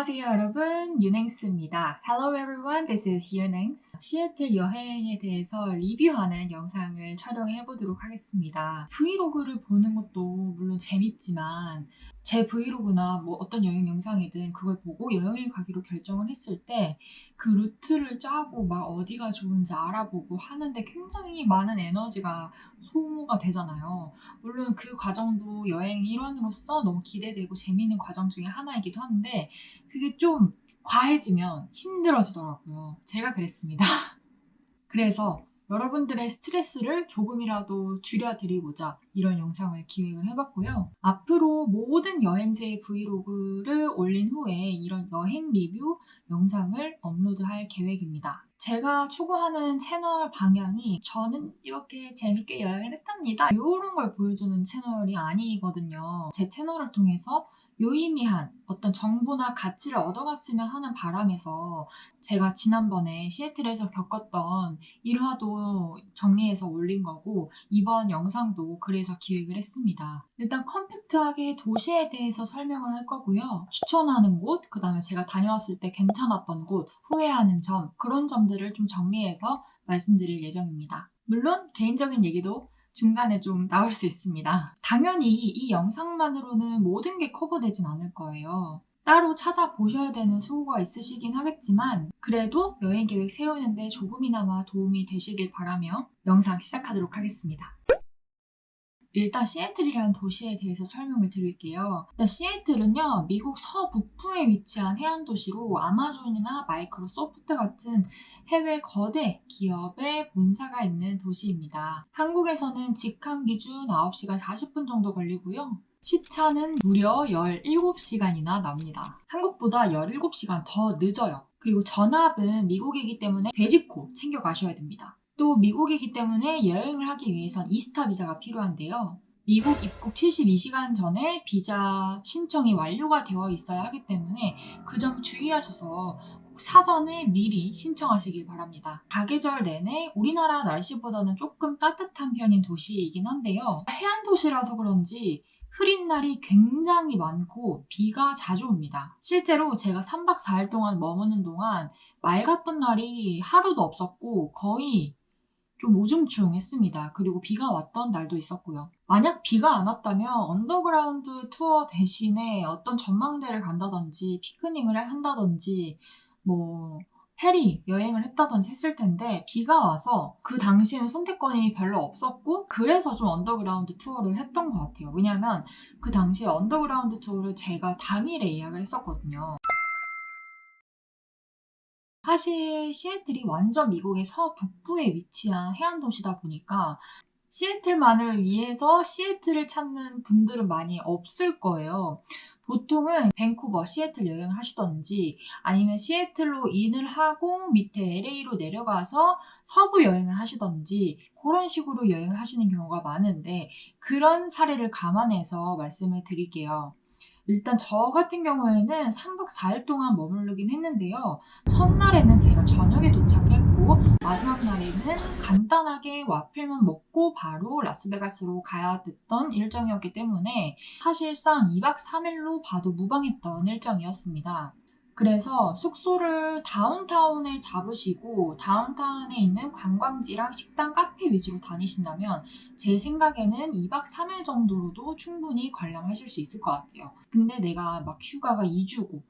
안녕하세요 여러분, 유냉스입니다. Hello everyone, this is 유냉스. 시애틀 여행에 대해서 리뷰하는 영상을 촬영해 보도록 하겠습니다. 브이로그를 보는 것도 물론 재밌지만 제 브이로그나 어떤 여행 영상이든 그걸 보고 여행을 가기로 결정을 했을 때 그 루트를 짜고 막 어디가 좋은지 알아보고 하는데 굉장히 많은 에너지가 소모가 되잖아요. 물론 그 과정도 여행 일환으로서 너무 기대되고 재미있는 과정 중에 하나이기도 한데 그게 좀 과해지면 힘들어지더라고요. 제가 그랬습니다. 그래서 여러분들의 스트레스를 조금이라도 줄여드리고자 이런 영상을 기획을 해봤고요. 앞으로 모든 여행지의 브이로그를 올린 후에 이런 여행 리뷰 영상을 업로드할 계획입니다. 제가 추구하는 채널 방향이 저는 이렇게 재밌게 여행을 했답니다. 이런 걸 보여주는 채널이 아니거든요. 제 채널을 통해서 유의미한 어떤 정보나 가치를 얻어갔으면 하는 바람에서 제가 지난번에 시애틀에서 겪었던 일화도 정리해서 올린 거고 이번 영상도 그래서 기획을 했습니다. 일단 컴팩트하게 도시에 대해서 설명을 할 거고요. 추천하는 곳, 그 다음에 제가 다녀왔을 때 괜찮았던 곳, 후회하는 점, 그런 점들을 좀 정리해서 말씀드릴 예정입니다. 물론 개인적인 얘기도 중간에 좀 나올 수 있습니다. 당연히 이 영상만으로는 모든 게 커버되진 않을 거예요. 따로 찾아보셔야 되는 수고가 있으시긴 하겠지만 그래도 여행 계획 세우는데 조금이나마 도움이 되시길 바라며 영상 시작하도록 하겠습니다. 일단 시애틀이라는 도시에 대해서 설명을 드릴게요. 일단 시애틀은요, 미국 서북부에 위치한 해안 도시로 아마존이나 마이크로소프트 같은 해외 거대 기업의 본사가 있는 도시입니다. 한국에서는 직항 기준 9시간 40분 정도 걸리고요. 시차는 무려 17시간이나 납니다. 한국보다 17시간 더 늦어요. 그리고 전압은 미국이기 때문에 되짚고 챙겨가셔야 됩니다. 또 미국이기 때문에 여행을 하기 위해선 이스타 비자가 필요한데요. 미국 입국 72시간 전에 비자 신청이 완료가 되어 있어야 하기 때문에 그 점 주의하셔서 꼭 사전에 미리 신청하시길 바랍니다. 사계절 내내 우리나라 날씨보다는 조금 따뜻한 편인 도시이긴 한데요. 해안 도시라서 그런지 흐린 날이 굉장히 많고 비가 자주 옵니다. 실제로 제가 3박 4일 동안 머무는 동안 맑았던 날이 하루도 없었고 거의 좀 우중충했습니다. 그리고 비가 왔던 날도 있었고요. 만약 비가 안 왔다면 언더그라운드 투어 대신에 어떤 전망대를 간다든지 피크닉을 한다든지 해리 여행을 했다든지 했을 텐데 비가 와서 그 당시에는 선택권이 별로 없었고 그래서 좀 언더그라운드 투어를 했던 것 같아요. 왜냐하면 그 당시에 언더그라운드 투어를 제가 당일에 예약을 했었거든요. 사실 시애틀이 완전 미국의 서북부에 위치한 해안 도시다 보니까 시애틀만을 위해서 시애틀을 찾는 분들은 많이 없을 거예요. 보통은 밴쿠버, 시애틀 여행을 하시던지 아니면 시애틀로 인을 하고 밑에 LA로 내려가서 서부 여행을 하시던지 그런 식으로 여행을 하시는 경우가 많은데 그런 사례를 감안해서 말씀을 드릴게요. 일단 저 같은 경우에는 3박 4일 동안 머무르긴 했는데요. 첫날에는 제가 저녁에 도착을 했고 마지막 날에는 간단하게 와플만 먹고 바로 라스베가스로 가야 됐던 일정이었기 때문에 사실상 2박 3일로 봐도 무방했던 일정이었습니다. 그래서 숙소를 다운타운에 잡으시고 다운타운에 있는 관광지랑 식당, 카페 위주로 다니신다면 제 생각에는 2박 3일 정도로도 충분히 관람하실 수 있을 것 같아요. 근데 내가 막 휴가가 2주고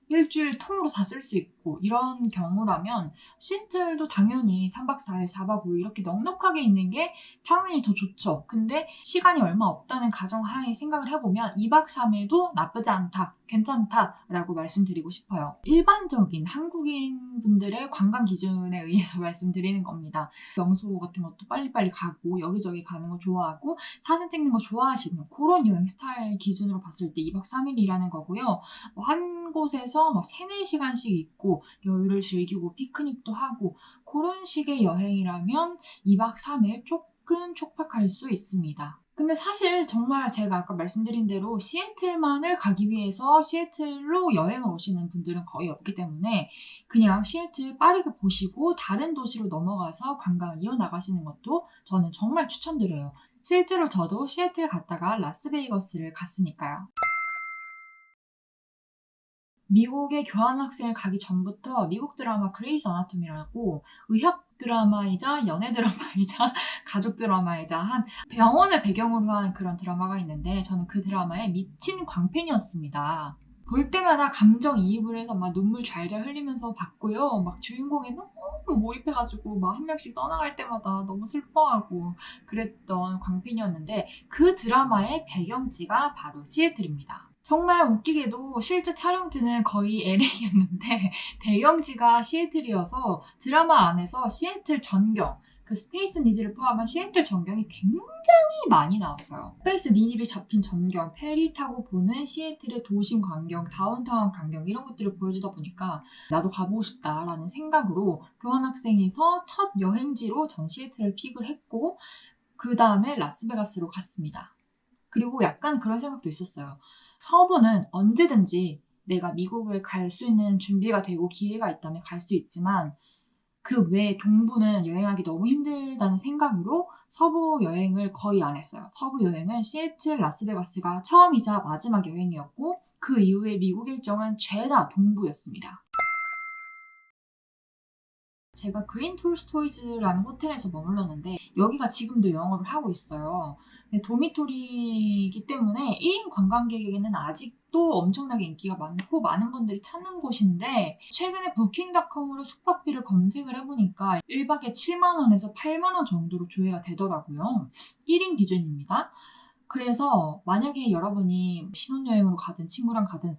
일주일 통으로 다 쓸 수 있고 이런 경우라면 시애틀도 당연히 3박 4일, 4박 5일 이렇게 넉넉하게 있는 게 당연히 더 좋죠. 근데 시간이 얼마 없다는 가정하에 생각을 해보면 2박 3일도 나쁘지 않다, 괜찮다라고 말씀드리고 싶어요. 일반적인 한국인 분들의 관광 기준에 의해서 말씀드리는 겁니다. 명소 같은 것도 빨리빨리 가고 여기저기 가는 거 좋아하고 사진 찍는 거 좋아하시는 그런 여행 스타일 기준으로 봤을 때 2박 3일이라는 거고요. 한 곳에서 막 3, 4시간씩 있고 여유를 즐기고 피크닉도 하고 그런 식의 여행이라면 2박 3일 조금 촉박할 수 있습니다. 근데 사실 정말 제가 아까 말씀드린 대로 시애틀만을 가기 위해서 시애틀로 여행을 오시는 분들은 거의 없기 때문에 그냥 시애틀 빠르게 보시고 다른 도시로 넘어가서 관광을 이어나가시는 것도 저는 정말 추천드려요. 실제로 저도 시애틀 갔다가 라스베이거스를 갔으니까요. 미국에 교환학생을 가기 전부터 미국 드라마 그레이스 어나토미라고 의학 드라마이자 연애 드라마이자 가족 드라마이자 한 병원을 배경으로 한 그런 드라마가 있는데 저는 그 드라마에 미친 광팬이었습니다. 볼 때마다 감정이입을 해서 막 눈물 잘잘 흘리면서 봤고요. 막 주인공에 너무 몰입해가지고 막 한 명씩 떠나갈 때마다 너무 슬퍼하고 그랬던 광팬이었는데 그 드라마의 배경지가 바로 시애틀입니다. 정말 웃기게도 실제 촬영지는 거의 LA였는데 배경지가 시애틀이어서 드라마 안에서 시애틀 전경, 그 스페이스 니드를 포함한 시애틀 전경이 굉장히 많이 나왔어요. 스페이스 니드이 잡힌 전경, 페리 타고 보는 시애틀의 도심 광경, 다운타운 광경 이런 것들을 보여주다 보니까 나도 가보고 싶다라는 생각으로 교환학생에서 첫 여행지로 전 시애틀을 픽을 했고 그 다음에 라스베가스로 갔습니다. 그리고 약간 그런 생각도 있었어요. 서부는 언제든지 내가 미국을 갈 수 있는 준비가 되고 기회가 있다면 갈 수 있지만 그 외 동부는 여행하기 너무 힘들다는 생각으로 서부 여행을 거의 안 했어요. 서부 여행은 시애틀, 라스베가스가 처음이자 마지막 여행이었고 그 이후에 미국 일정은 죄다 동부였습니다. 제가 그린 톨스토이즈라는 호텔에서 머물렀는데 여기가 지금도 영업을 하고 있어요. 도미토리이기 때문에 1인 관광객에게는 아직도 엄청나게 인기가 많고 많은 분들이 찾는 곳인데 최근에 부킹닷컴으로 숙박비를 검색을 해보니까 1박에 7만원에서 8만원 정도로 조회가 되더라고요. 1인 기준입니다. 그래서 만약에 여러분이 신혼여행으로 가든 친구랑 가든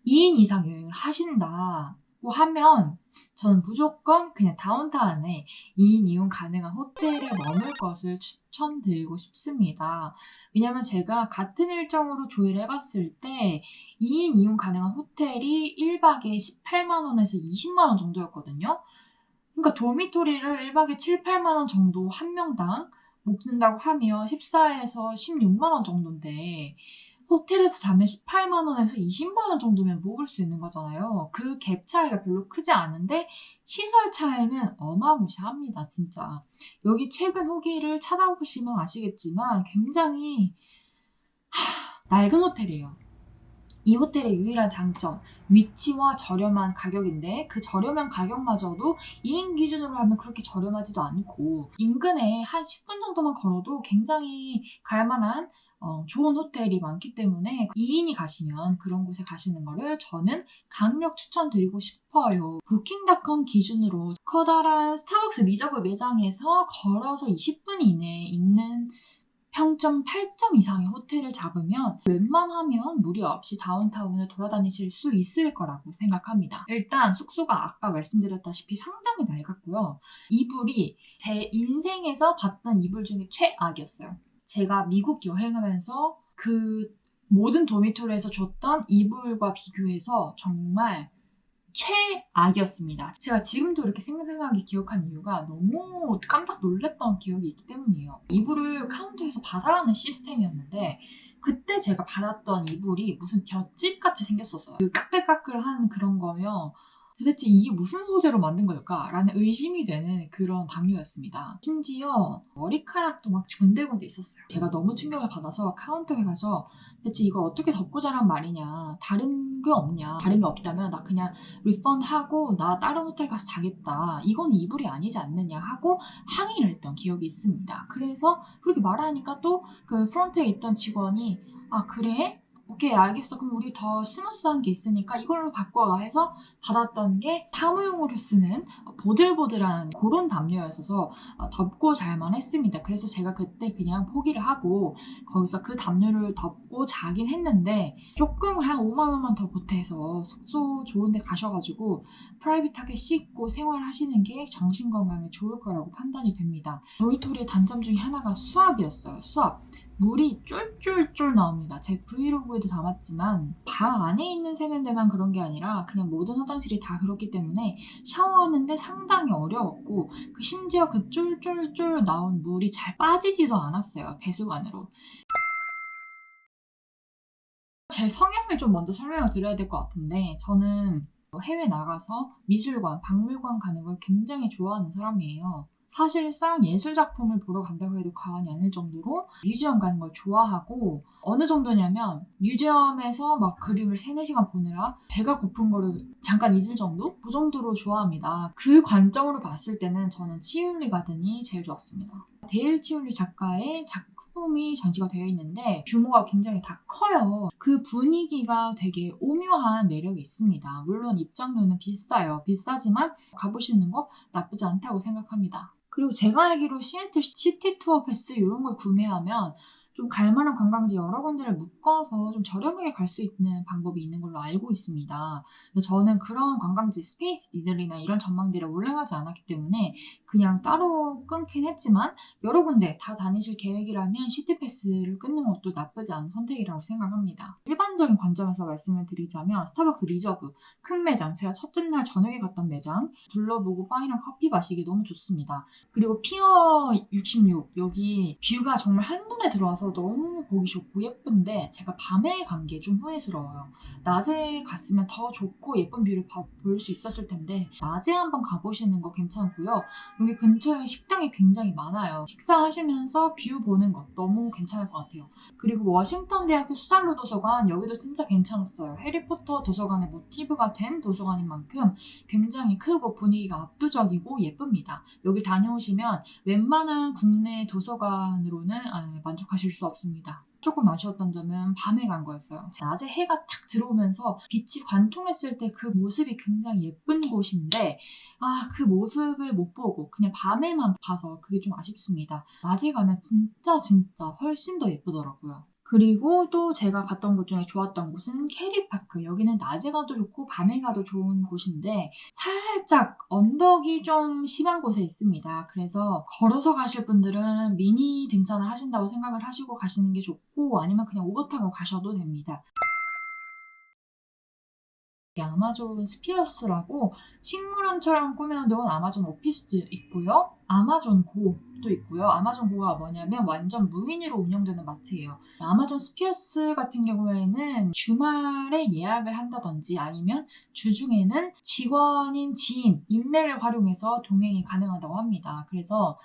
2인 이상 여행을 하신다고 하면 저는 무조건 그냥 다운타운에 2인 이용 가능한 호텔에 머물 것을 추천드리고 싶습니다. 왜냐면 제가 같은 일정으로 조회를 해봤을 때 2인 이용 가능한 호텔이 1박에 18만원에서 20만원 정도였거든요. 그러니까 도미토리를 1박에 7, 8만원 정도 한 명당 묵는다고 하면 14에서 16만원 정도인데 호텔에서 자면 18만원에서 20만원 정도면 묵을 수 있는 거잖아요. 그 갭 차이가 별로 크지 않은데 시설 차이는 어마무시합니다. 진짜. 여기 최근 후기를 찾아보시면 아시겠지만 굉장히 낡은 호텔이에요. 이 호텔의 유일한 장점, 위치와 저렴한 가격인데 그 저렴한 가격마저도 2인 기준으로 하면 그렇게 저렴하지도 않고 인근에 한 10분 정도만 걸어도 굉장히 갈만한 좋은 호텔이 많기 때문에 2인이 가시면 그런 곳에 가시는 거를 저는 강력 추천드리고 싶어요. 부킹닷컴 기준으로 커다란 스타벅스 리저브 매장에서 걸어서 20분 이내에 있는 평점 8점 이상의 호텔을 잡으면 웬만하면 무리 없이 다운타운을 돌아다니실 수 있을 거라고 생각합니다. 일단 숙소가 아까 말씀드렸다시피 상당히 낡았고요. 이불이 제 인생에서 봤던 이불 중에 최악이었어요. 제가 미국 여행하면서 그 모든 도미토리에서 줬던 이불과 비교해서 정말 최악이었습니다. 제가 지금도 이렇게 생생하게 기억한 이유가 너무 깜짝 놀랐던 기억이 있기 때문이에요. 이불을 카운터에서 받아가는 시스템이었는데 그때 제가 받았던 이불이 무슨 볏짚같이 생겼었어요. 그 까끌까끌한 그런 거면 도대체 이게 무슨 소재로 만든 걸까? 라는 의심이 되는 그런 담요였습니다. 심지어 머리카락도 막 군데군데 있었어요. 제가 너무 충격을 받아서 카운터에 가서 대체 이걸 어떻게 덮고 자란 말이냐, 다른 게 없냐, 다른 게 없다면 나 그냥 리펀드하고 나 다른 호텔 가서 자겠다, 이건 이불이 아니지 않느냐 하고 항의를 했던 기억이 있습니다. 그래서 그렇게 말하니까 또 그 프런트에 있던 직원이 아 그래? 오케이 알겠어. 그럼 우리 더 스무스한 게 있으니까 이걸로 바꿔 해서 받았던 게 사무용으로 쓰는 보들보들한 그런 담요였어서 덮고 잘만 했습니다. 그래서 제가 그때 그냥 포기를 하고 거기서 그 담요를 덮고 자긴 했는데 조금 한 5만 원만 더 보태서 숙소 좋은 데 가셔가지고 프라이빗하게 씻고 생활하시는 게 정신건강에 좋을 거라고 판단이 됩니다. 도미토리의 단점 중에 하나가 수압이었어요. 수압. 물이 쫄쫄쫄 나옵니다. 제 브이로그에도 담았지만 방 안에 있는 세면대만 그런 게 아니라 그냥 모든 화장실이 다 그렇기 때문에 샤워하는데 상당히 어려웠고 심지어 그 쫄쫄쫄 나온 물이 잘 빠지지도 않았어요. 배수관으로. 제 성향을 좀 먼저 설명을 드려야 될 것 같은데 저는 해외 나가서 미술관, 박물관 가는 걸 굉장히 좋아하는 사람이에요. 사실상 예술 작품을 보러 간다고 해도 과언이 아닐 정도로 뮤지엄 가는 걸 좋아하고, 어느 정도냐면 뮤지엄에서 막 그림을 3-4시간 보느라 배가 고픈 거를 잠깐 잊을 정도? 그 정도로 좋아합니다. 그 관점으로 봤을 때는 저는 치울리 가든이 제일 좋았습니다. 데일 치울리 작가의 작품이 전시가 되어 있는데 규모가 굉장히 다 커요. 그 분위기가 되게 오묘한 매력이 있습니다. 물론 입장료는 비싸요. 비싸지만 가보시는 거 나쁘지 않다고 생각합니다. 그리고 제가 알기로 시애틀 시티 투어 패스 이런 걸 구매하면 좀 갈만한 관광지 여러 군데를 묶어서 좀 저렴하게 갈 수 있는 방법이 있는 걸로 알고 있습니다. 근데 저는 그런 관광지 스페이스 니들이나 이런 전망대를 올라가지 않았기 때문에 그냥 따로 끊긴 했지만, 여러 군데 다 다니실 계획이라면 시티패스를 끊는 것도 나쁘지 않은 선택이라고 생각합니다. 일반적인 관점에서 말씀을 드리자면 스타벅스 리저브, 큰 매장, 제가 첫째 날 저녁에 갔던 매장, 둘러보고 빵이랑 커피 마시기 너무 좋습니다. 그리고 피어 66, 여기 뷰가 정말 한눈에 들어와서 너무 보기 좋고 예쁜데 제가 밤에 간 게 좀 후회스러워요. 낮에 갔으면 더 좋고 예쁜 뷰를 볼 수 있었을 텐데 낮에 한번 가보시는 거 괜찮고요. 여기 근처에 식당이 굉장히 많아요. 식사하시면서 뷰 보는 거 너무 괜찮을 것 같아요. 그리고 워싱턴 대학교 수살로 도서관, 여기도 진짜 괜찮았어요. 해리포터 도서관의 모티브가 된 도서관인 만큼 굉장히 크고 분위기가 압도적이고 예쁩니다. 여기 다녀오시면 웬만한 국내 도서관으로는 만족하실 수 없습니다. 조금 아쉬웠던 점은 밤에 간 거였어요. 낮에 해가 탁 들어오면서 빛이 관통했을 때 그 모습이 굉장히 예쁜 곳인데 그 모습을 못 보고 그냥 밤에만 봐서 그게 좀 아쉽습니다. 낮에 가면 진짜 훨씬 더 예쁘더라고요. 그리고 또 제가 갔던 곳 중에 좋았던 곳은 캐리파크. 여기는 낮에 가도 좋고 밤에 가도 좋은 곳인데 살짝 언덕이 좀 심한 곳에 있습니다. 그래서 걸어서 가실 분들은 미니 등산을 하신다고 생각을 하시고 가시는 게 좋고, 아니면 그냥 오버 타고 가셔도 됩니다. 아마존 스피어스라고 식물원처럼 꾸며놓은 아마존 오피스도 있고요. 아마존 고도 있고요. 아마존 고가 뭐냐면 완전 무인으로 운영되는 마트예요. 아마존 스피어스 같은 경우에는 주말에 예약을 한다든지 아니면 주중에는 직원인 지인, 인맥을 활용해서 동행이 가능하다고 합니다. 그래서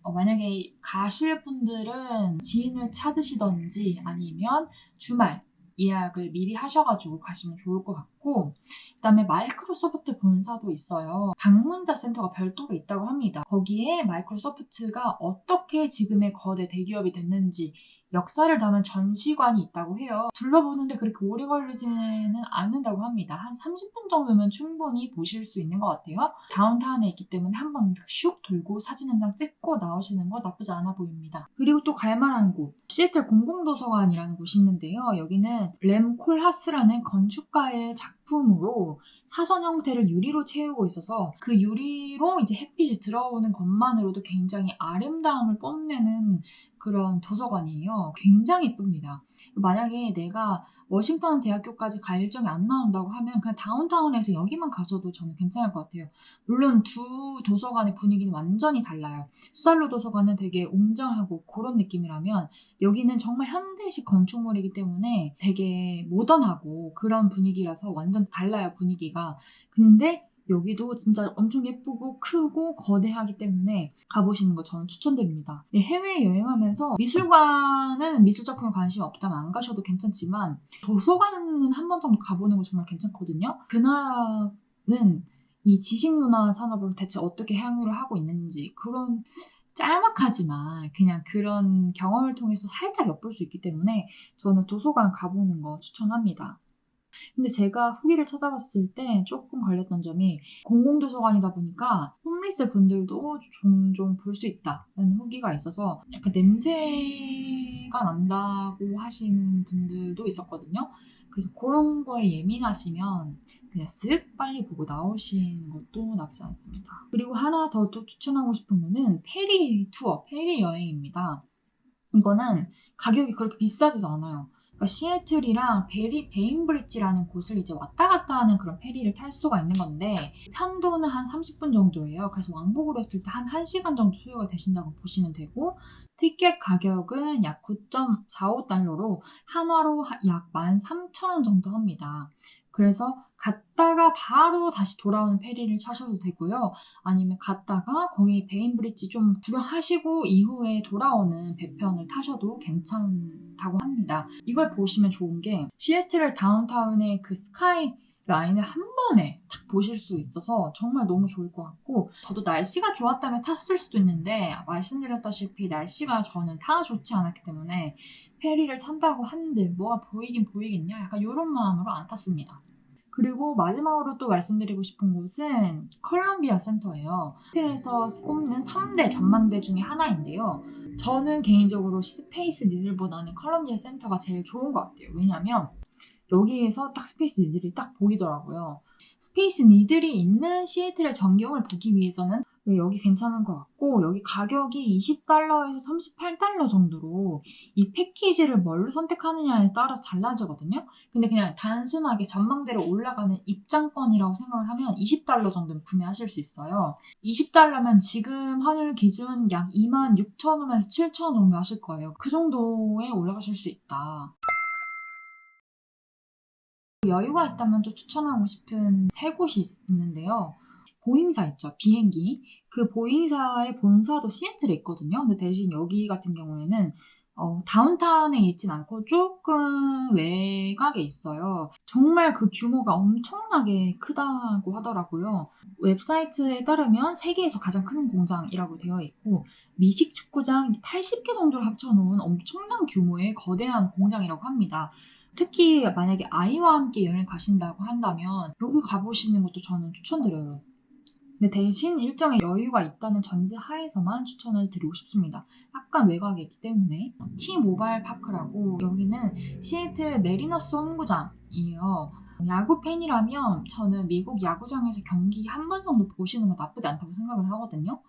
만약에 가실 분들은 지인을 찾으시던지 아니면 주말 예약을 미리 하셔가지고 가시면 좋을 것 같고, 그다음에 마이크로소프트 본사도 있어요. 방문자 센터가 별도로 있다고 합니다. 거기에 마이크로소프트가 어떻게 지금의 거대 대기업이 됐는지 역사를 담은 전시관이 있다고 해요. 둘러보는데 그렇게 오래 걸리지는 않는다고 합니다. 한 30분 정도면 충분히 보실 수 있는 것 같아요. 다운타운에 있기 때문에 한번 슉 돌고 사진 한 장 찍고 나오시는 거 나쁘지 않아 보입니다. 그리고 또 갈만한 곳, 시애틀 공공도서관이라는 곳이 있는데요. 여기는 램 콜하스라는 건축가의 작품으로 사선 형태를 유리로 채우고 있어서 그 유리로 이제 햇빛이 들어오는 것만으로도 굉장히 아름다움을 뽐내는 그런 도서관이에요. 굉장히 예쁩니다. 만약에 내가 워싱턴 대학교까지 갈 일정이 안 나온다고 하면 그냥 다운타운에서 여기만 가셔도 저는 괜찮을 것 같아요. 물론 두 도서관의 분위기는 완전히 달라요. 수살로 도서관은 되게 웅장하고 그런 느낌이라면 여기는 정말 현대식 건축물이기 때문에 되게 모던하고 그런 분위기라서 완전 달라요, 분위기가. 근데 여기도 진짜 엄청 예쁘고 크고 거대하기 때문에 가보시는 거 저는 추천드립니다. 해외 여행하면서 미술관은 미술작품에 관심이 없다면 안 가셔도 괜찮지만 도서관은 한 번 정도 가보는 거 정말 괜찮거든요. 그 나라는 이 지식문화 산업을 대체 어떻게 향유를 하고 있는지 그런 짤막하지만 그냥 그런 경험을 통해서 살짝 엿볼 수 있기 때문에 저는 도서관 가보는 거 추천합니다. 근데 제가 후기를 찾아봤을 때 조금 걸렸던 점이 공공도서관이다 보니까 홈리스 분들도 종종 볼 수 있다는 후기가 있어서 약간 냄새가 난다고 하시는 분들도 있었거든요. 그래서 그런 거에 예민하시면 그냥 쓱 빨리 보고 나오시는 것도 나쁘지 않습니다. 그리고 하나 더 또 추천하고 싶은 거는 페리 투어, 페리 여행입니다. 이거는 가격이 그렇게 비싸지도 않아요. 그러니까 시애틀이랑 베인브릿지라는 곳을 이제 왔다 갔다 하는 그런 페리를 탈 수가 있는 건데 편도는 한 30분 정도예요. 그래서 왕복으로 했을 때 한 1시간 정도 소요가 되신다고 보시면 되고, 티켓 가격은 약 9.45달러로 한화로 약 13,000원 정도 합니다. 그래서 갔다가 바로 다시 돌아오는 페리를 타셔도 되고요. 아니면 갔다가 거기 베인브리지 좀 구경하시고 이후에 돌아오는 배편을 타셔도 괜찮다고 합니다. 이걸 보시면 좋은 게 시애틀의 다운타운의 그 스카이 라인을 한 번에 딱 보실 수 있어서 정말 너무 좋을 것 같고, 저도 날씨가 좋았다면 탔을 수도 있는데 말씀드렸다시피 날씨가 저는 다 좋지 않았기 때문에 페리를 탄다고 하는데 뭐가 보이긴 보이겠냐? 약간 이런 마음으로 안 탔습니다. 그리고 마지막으로 또 말씀드리고 싶은 곳은 컬럼비아 센터예요. 호텔에서 꼽는 3대 전망대 중에 하나인데요. 저는 개인적으로 스페이스 니들보다는 컬럼비아 센터가 제일 좋은 것 같아요. 왜냐면 여기에서 딱 스페이스 니들이 딱 보이더라고요. 스페이스 니들이 있는 시애틀의 전경을 보기 위해서는 여기 괜찮은 것 같고, 여기 가격이 $20에서 $38 정도로 이 패키지를 뭘로 선택하느냐에 따라서 달라지거든요. 근데 그냥 단순하게 전망대로 올라가는 입장권이라고 생각을 하면 $20 정도는 구매하실 수 있어요. $20면 지금 환율 기준 약 26,000원에서 7,000원 정도 하실 거예요. 그 정도에 올라가실 수 있다. 여유가 있다면 또 추천하고 싶은 세 곳이 있는데요. 보잉사 있죠. 비행기. 그 보잉사의 본사도 시애틀에 있거든요. 근데 대신 여기 같은 경우에는 다운타운에 있진 않고 조금 외곽에 있어요. 정말 그 규모가 엄청나게 크다고 하더라고요. 웹사이트에 따르면 세계에서 가장 큰 공장이라고 되어 있고, 미식 축구장 80개 정도를 합쳐놓은 엄청난 규모의 거대한 공장이라고 합니다. 특히 만약에 아이와 함께 여행 가신다고 한다면 여기 가보시는 것도 저는 추천드려요. 근데 대신 일정에 여유가 있다는 전제 하에서만 추천을 드리고 싶습니다. 약간 외곽에 있기 때문에. T-모바일 파크라고, 여기는 시애틀 메리너스 홈구장이에요. 야구 팬이라면 저는 미국 야구장에서 경기 한 번 정도 보시는 거 나쁘지 않다고 생각을 하거든요.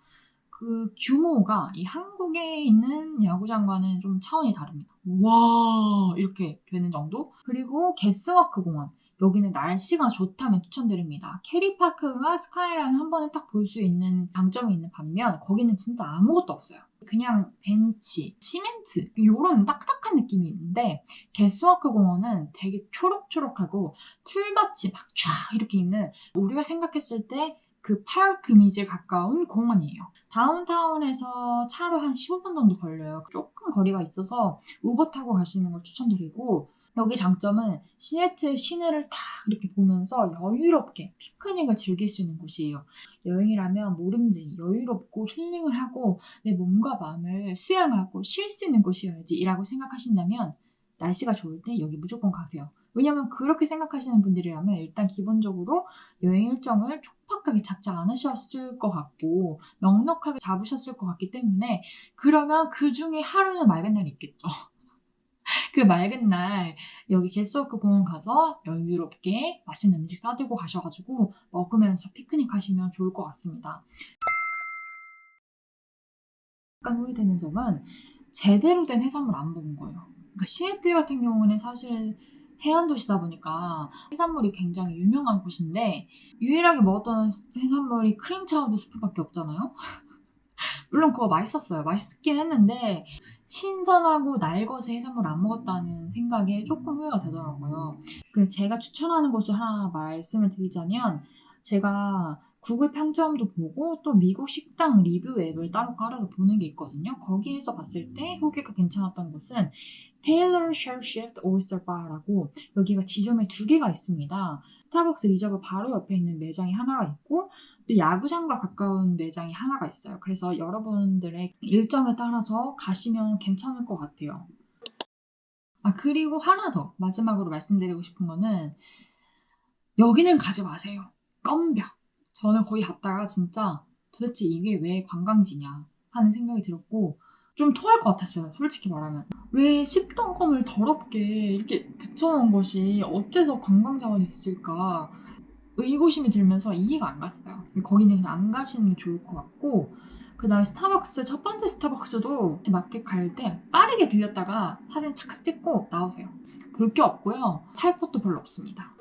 그 규모가 이 한국에 있는 야구장과는 좀 차원이 다릅니다. 와, 이렇게 되는 정도? 그리고 게스워크 공원. 여기는 날씨가 좋다면 추천드립니다. 캐리파크가 스카이라인 한 번에 딱 볼 수 있는 장점이 있는 반면 거기는 진짜 아무것도 없어요. 그냥 벤치, 시멘트 이런 딱딱한 느낌이 있는데, 게스워크 공원은 되게 초록초록하고 풀밭이 막 쫙 이렇게 있는, 우리가 생각했을 때 그 파크 이미지에 가까운 공원이에요. 다운타운에서 차로 한 15분 정도 걸려요. 조금 거리가 있어서 우버 타고 가시는 걸 추천드리고, 여기 장점은 시애틀 시내를 딱 이렇게 보면서 여유롭게 피크닉을 즐길 수 있는 곳이에요. 여행이라면 뭐든지 여유롭고 힐링을 하고 내 몸과 마음을 수양하고 쉴 수 있는 곳이어야지 라고 생각하신다면 날씨가 좋을 때 여기 무조건 가세요. 왜냐면 그렇게 생각하시는 분들이라면 일단 기본적으로 여행 일정을 촉박하게 잡지 않으셨을 것 같고 넉넉하게 잡으셨을 것 같기 때문에, 그러면 그 중에 하루는 맑은 날이 있겠죠. 그 맑은 날 여기 게스워크 공원 가서 여유롭게 맛있는 음식 싸들고 가셔가지고 먹으면서 피크닉 하시면 좋을 것 같습니다. 약간 후회되는 점은 제대로 된 해산물 안 먹은 거예요. 그러니까 시애틀 같은 경우는 사실 해안 도시다 보니까 해산물이 굉장히 유명한 곳인데 유일하게 먹었던 해산물이 크림 차우드 스프밖에 없잖아요. 물론 그거 맛있었어요. 맛있긴 했는데 신선하고 날것의 해산물 안 먹었다는 생각에 조금 후회가 되더라고요. 제가 추천하는 곳을 하나 말씀을 드리자면, 제가 구글 평점도 보고 또 미국 식당 리뷰 앱을 따로 깔아서 보는 게 있거든요. 거기에서 봤을 때 후기가 괜찮았던 곳은 테일러 쉘시프트 오이스터 바라고, 여기가 지점에 2개가 있습니다. 스타벅스 리저브 바로 옆에 있는 매장이 하나가 있고 또 야구장과 가까운 매장이 하나가 있어요. 그래서 여러분들의 일정에 따라서 가시면 괜찮을 것 같아요. 그리고 하나 더 마지막으로 말씀드리고 싶은 거는, 여기는 가지 마세요. 껌벽. 저는 거기 갔다가 진짜 도대체 이게 왜 관광지냐 하는 생각이 들었고 좀 토할 것 같았어요. 솔직히 말하면. 왜 씹던 껌을 더럽게 이렇게 붙여놓은 것이 어째서 관광 자원이 됐을까 의구심이 들면서 이해가 안 갔어요. 거기는 그냥 안 가시는 게 좋을 것 같고, 그 다음에 스타벅스, 첫 번째 스타벅스도 마켓 갈 때 빠르게 들렸다가 사진 착각 찍고 나오세요. 볼 게 없고요. 살 것도 별로 없습니다.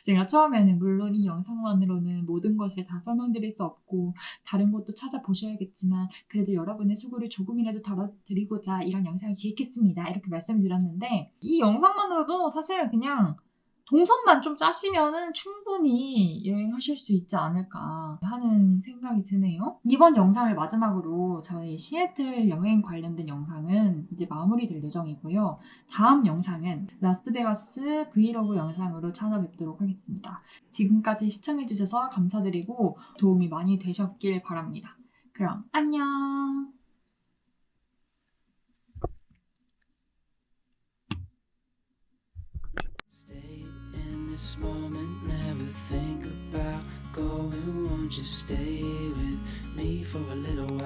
제가 처음에는 물론 이 영상만으로는 모든 것을 다 설명드릴 수 없고 다른 것도 찾아보셔야겠지만 그래도 여러분의 수고를 조금이라도 덜어드리고자 이런 영상을 기획했습니다. 이렇게 말씀을 드렸는데 이 영상만으로도 사실 그냥 동선만 좀 짜시면은 충분히 여행하실 수 있지 않을까 하는 생각이 드네요. 이번 영상을 마지막으로 저희 시애틀 여행 관련된 영상은 이제 마무리될 예정이고요. 다음 영상은 라스베가스 브이로그 영상으로 찾아뵙도록 하겠습니다. 지금까지 시청해주셔서 감사드리고 도움이 많이 되셨길 바랍니다. 그럼 안녕! Stay in this moment, never think about going. Won't you stay with me for a little while?